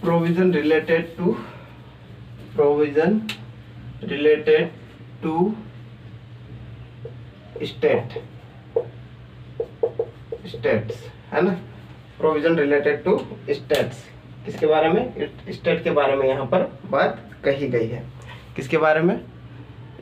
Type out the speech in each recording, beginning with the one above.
provision related to states, है ना। Provision related to states, किसके बारे में? स्टेट के बारे में यहाँ पर बात कही गई है। किसके बारे में?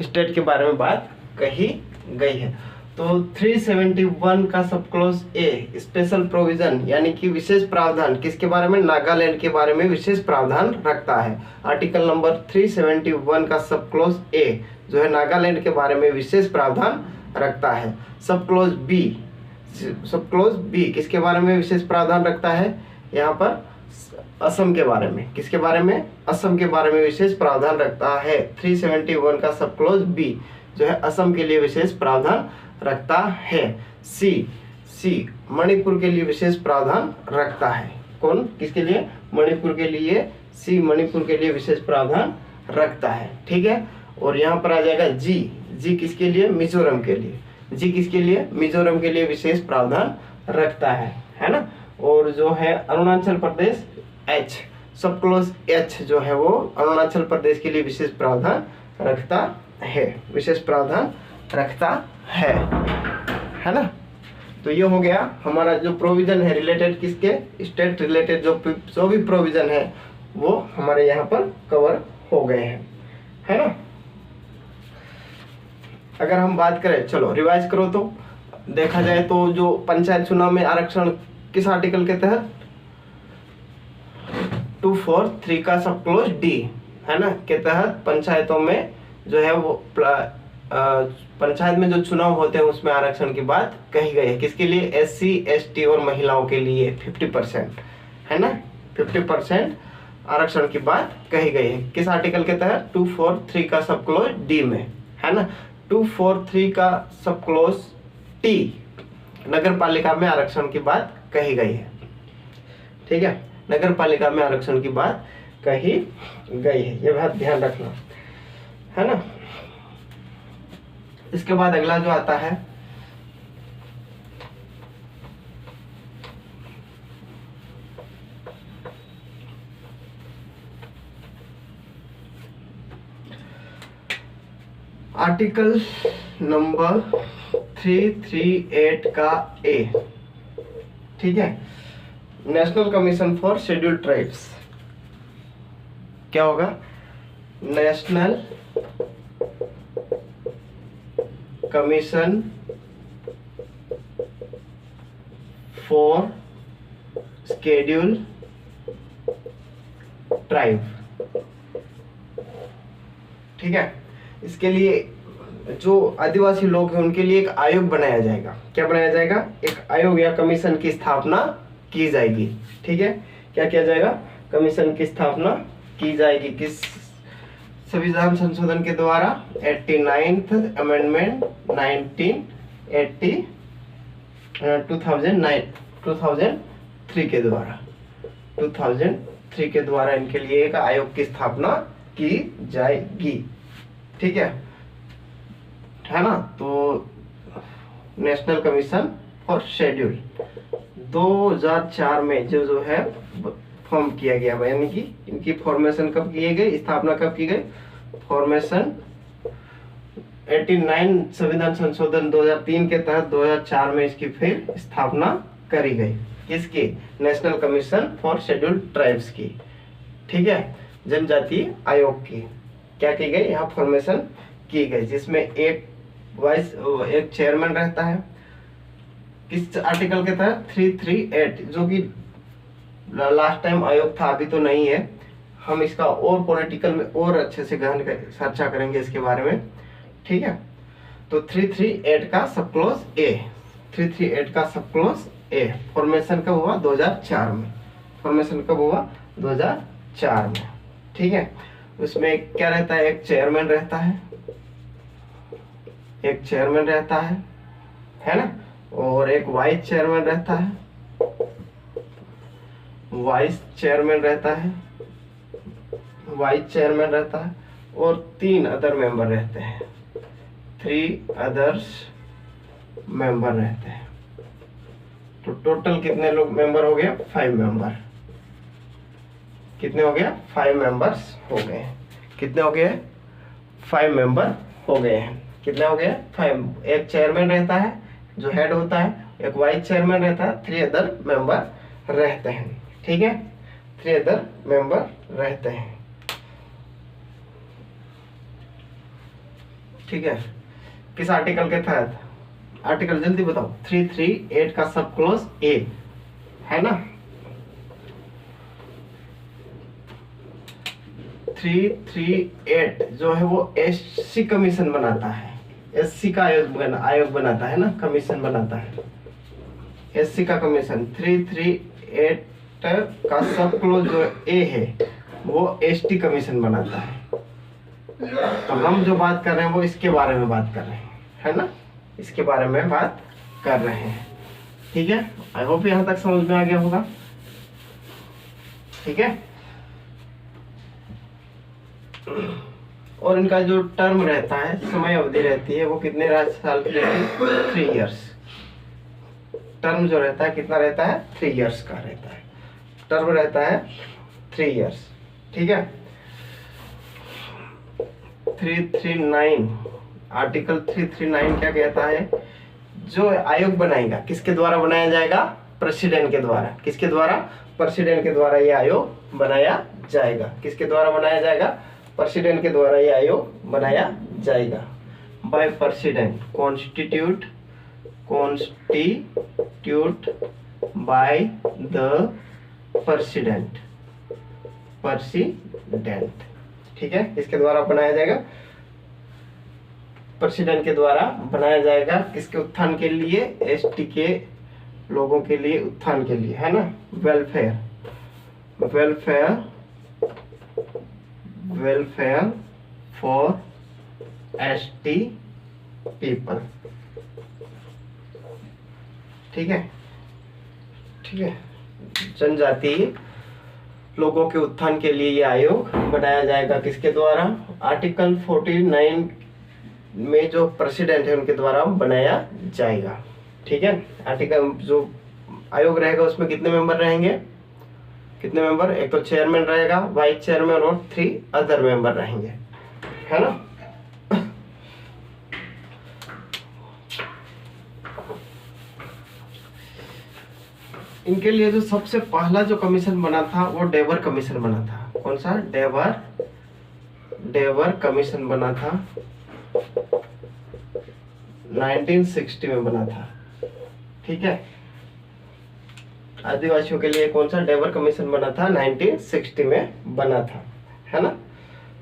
स्टेट के बारे में बात कही गई है। तो 371 का सब क्लोज ए स्पेशल प्रोविजन यानी कि विशेष प्रावधान किसके बारे में? नागालैंड के बारे में विशेष प्रावधान रखता है। आर्टिकल नंबर 371 का सब क्लोज ए जो है नागालैंड के बारे में विशेष प्रावधान रखता है। सब क्लोज बी किसके बारे में विशेष प्रावधान रखता है? यहाँ पर असम के बारे में। किसके बारे में? असम के बारे में विशेष प्रावधान रखता है। 371 का सब क्लोज बी जो है असम के लिए विशेष प्रावधान रखता है। सी मणिपुर के लिए विशेष प्रावधान रखता है। कौन? किसके लिए? मणिपुर के लिए। सी मणिपुर के लिए विशेष प्रावधान रखता है। ठीक है। और यहाँ पर आ जाएगा जी किसके लिए? मिजोरम के लिए। जी किसके लिए? मिजोरम के लिए विशेष प्रावधान रखता है ना। और जो है अरुणाचल प्रदेश एच, सब क्लोज एच जो है वो अरुणाचल प्रदेश के लिए विशेष प्रावधान रखता है, विशेष प्रावधान रखता है ना। तो ये हो गया हमारा जो प्रोविजन है रिलेटेड किसके? स्टेट रिलेटेड जो भी प्रोविजन है वो हमारे यहाँ पर कवर हो गए हैं, है ना। अगर हम बात करें, चलो रिवाइज करो तो देखा जाए तो जो पंचायत चुनाव में आरक्षण किस आर्टिकल के तहत? 243 का सब क्लोज डी, है ना, के तहत पंचायतों में जो है वो पंचायत में जो चुनाव होते हैं उसमें आरक्षण की बात कही गई है। किसके लिए? SC ST और महिलाओं के लिए 50%, है ना, 50% आरक्षण की बात कही गई है। किस आर्टिकल के तहत? 243 का सब क्लोज डी में, है ना। 243 का सब क्लोज टी नगर पालिका में आरक्षण की बात कही गई है। ठीक है, नगर पालिका में आरक्षण की बात कही गई है, ये बात ध्यान रखना, है ना। इसके बाद अगला जो आता है आर्टिकल नंबर 338 का ए। ठीक है, national commission for scheduled tribes. क्या होगा? National commission for scheduled tribe. ठीक है, इसके लिए जो आदिवासी लोग हैं उनके लिए एक आयोग बनाया जाएगा। क्या बनाया जाएगा? एक आयोग या कमीशन की स्थापना की जाएगी। ठीक है, क्या किया जाएगा? कमीशन की स्थापना की जाएगी। किस? संविधान संशोधन के द्वारा 89th अमेंडमेंट 2003 के द्वारा 2003 के द्वारा इनके लिए एक आयोग की स्थापना की जाएगी। ठीक है ना। तो नेशनल कमीशन फॉर शेड्यूल 2004 में जो है फॉर्म किया गया, यानी कि इनकी फॉर्मेशन कब की गई? स्थापना कब की गई? फॉर्मेशन 89 संविधान संशोधन 2003 के तहत 2004 में इसकी फिर स्थापना करी गई। किसकी? National commission for scheduled tribes की। ठीक है, जनजातीय आयोग की क्या की गई? यहाँ फॉर्मेशन की गई, जिसमें एक चेयरमैन रहता है। किस आर्टिकल के तहत? 338, जो कि लास्ट टाइम आयोग था, अभी तो नहीं है। हम इसका और पॉलिटिकल में और अच्छे से गहन चर्चा करेंगे इसके बारे में। ठीक है, तो 338 का सब क्लोज ए, 338 का सब क्लोज ए फॉर्मेशन कब हुआ? 2004 में। फॉर्मेशन कब हुआ? 2004 में। ठीक है, उसमें क्या रहता है? एक चेयरमैन रहता है, एक चेयरमैन रहता है ना, और एक वाइस चेयरमैन रहता है, वाइस चेयरमैन रहता है, वाइस चेयरमैन रहता है, और 3 अदर मेंबर रहते हैं, 3 अदर्स मेंबर रहते हैं। तो टोटल कितने लोग मेंबर हो गए? 5 मेंबर, कितने हो गया? 5 मेंबर्स हो गए हैं। कितने हो गए? 5 मेंबर हो गए हैं। कितने हो गए? 5। एक चेयरमैन रहता है जो हेड होता है, एक वाइस चेयरमैन रहता है, 3 अदर मेंबर रहते हैं। ठीक है, 3 अदर मेंबर रहते हैं। ठीक है, किस आर्टिकल के तहत? आर्टिकल जल्दी बताओ। 338 का सब क्लोज ए है ना। 338 जो है वो एससी कमीशन बनाता है, एससी का आयोग बनाता है ना, कमीशन बनाता है, एससी का कमीशन। 338 का सब क्लोज जो ए है वो एसटी कमीशन बनाता है। तो हम जो बात कर रहे हैं वो इसके बारे में बात कर रहे हैं, है ना, इसके बारे में बात कर रहे हैं। ठीक है, आई होप यहाँ तक समझ में आ गया होगा। ठीक है, और इनका जो टर्म रहता है, समय अवधि रहती है, वो कितने साल की रहती है? 3 इयर्स। टर्म जो रहता है कितना रहता है? 3 इयर्स का रहता है। टर्म रहता है 3 इयर्स। ठीक है, 339 आर्टिकल 339 क्या कहता है? जो आयोग बनाएगा, किसके द्वारा बनाया जाएगा? प्रेसिडेंट के द्वारा। किसके द्वारा? प्रेसिडेंट के द्वारा ये आयोग बनाया जाएगा। किसके द्वारा बनाया जाएगा? प्रेसिडेंट के द्वारा ये आयोग बनाया जाएगा। By president, constitute by the president. ठीक है, इसके द्वारा बनाया जाएगा, प्रेसिडेंट के द्वारा बनाया जाएगा। किसके उत्थान के लिए? एसटी के लोगों के लिए, उत्थान के लिए, है ना, वेलफेयर फॉर एसटी पीपल। ठीक है, ठीक है, जनजाति लोगों के उत्थान के लिए ये आयोग बनाया जाएगा। किसके द्वारा? आर्टिकल 49 में जो प्रेसिडेंट है उनके द्वारा बनाया जाएगा। ठीक है, आर्टिकल जो आयोग रहेगा उसमें कितने मेंबर रहेंगे? कितने मेंबर? एक तो चेयरमैन रहेगा, वाइस चेयरमैन और 3 अदर मेंबर रहेंगे, है ना। इनके लिए जो सबसे पहला जो कमीशन बना था वो डेवर कमीशन बना था। कौन सा? डेवर कमीशन बना था, 1960 में बना था। ठीक है, आदिवासियों के लिए कौन सा? डेवर कमीशन बना था, 1960 में बना था, है ना।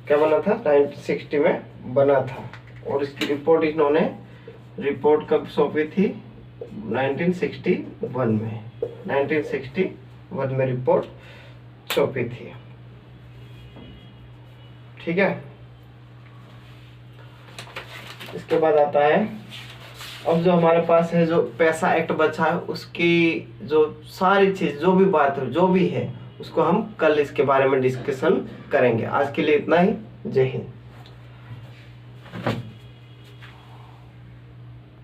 क्या बना था? 1960 में बना था। और इसकी रिपोर्ट इन्होंने रिपोर्ट कब सौंपी थी? 1961 में। 1961 में रिपोर्ट सौंपी थी। ठीक है, इसके बाद आता है, अब जो हमारे पास है जो पैसा एक्ट बचा है, उसकी जो सारी चीज, जो भी बात है, जो भी है, उसको हम कल इसके बारे में डिस्कशन करेंगे। आज के लिए इतना ही। जय हिंद।